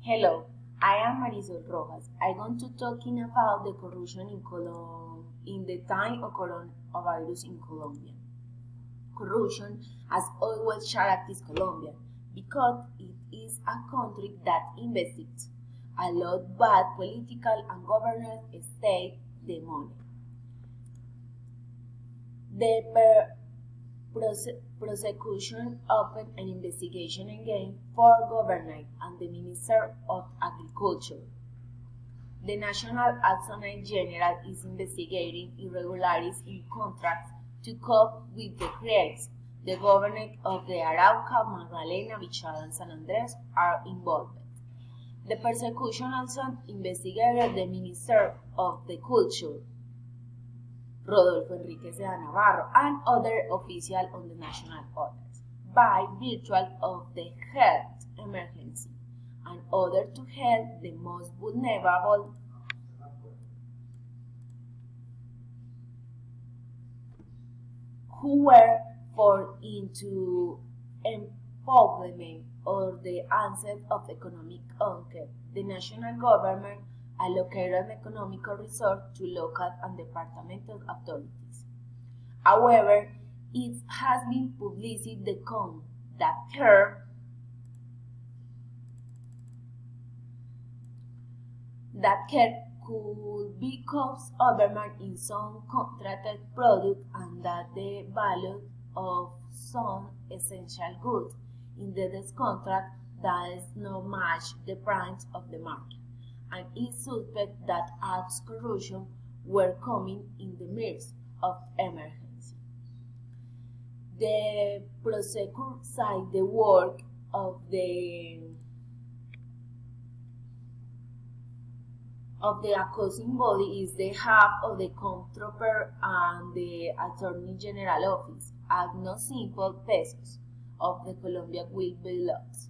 Hello, I am Marisol Rojas. I'm going to talking about the corruption in the time of coronavirus in Colombia. Corruption has always characterized Colombia because it is a country that investigates a lot bad political and governance state the money. The prosecution opened an investigation against four governors and the Minister of Agriculture. The National Attorney General is investigating irregularities in contracts to cope with the crisis. The governors of the Arauca, Magdalena, Vichada, and San Andres are involved. The prosecution also investigated the Minister of the Culture, Rodolfo Enrique Seda Navarro, and other officials on the national orders by virtue of the health emergency in order to help the most vulnerable who were forced into employment or the onset of economic hunger. The national government allocated an economic resource to local and departmental authorities. However, it has been published that care could be cost overrun in some contracted products and that the value of some essential goods in this contract does not match the price of the market, and it suspect that acts of corruption were coming in the midst of emergency. The prosecutor cited the work of the accusing body is the head of the Comptroller and the Attorney General Office, at no simple pesos of the Colombia will be lost.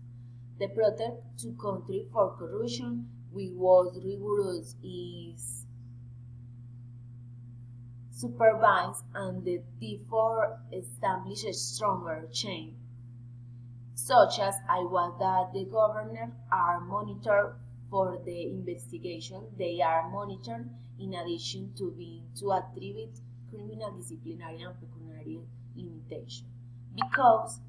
The protect to country for corruption, which was rigorous, is supervised and the therefore establish a stronger chain, such as I was that the governors are monitored for the investigation. They are monitored in addition to being to attribute criminal, disciplinary, and pecuniary limitation. Because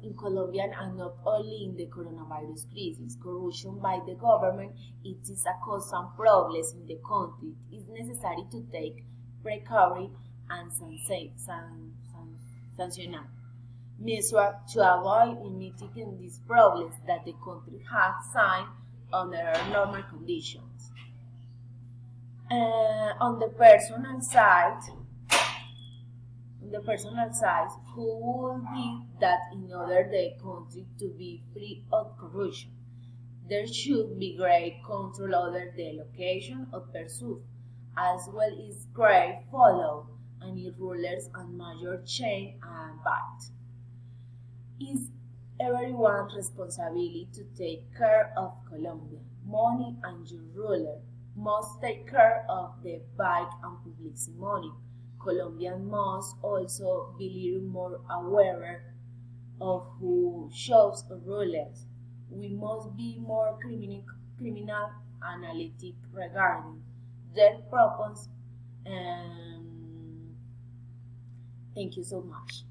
in Colombia and not only in the coronavirus crisis, corruption by the government it is a constant problem in the country. It is necessary to take precautionary and sanctional measures to avoid mitigating these problems that the country has signed under normal conditions. On the personal side, who would be that in order the country to be free of corruption, there should be great control over the location of pursuit, as well as great follow any rulers and major chain and bite. Is everyone's responsibility to take care of Colombia. Money and your ruler must take care of the bike and public money. Colombians must also be little more aware of who shows rulers. We must be more criminal analytic regarding their purpose. Thank you so much.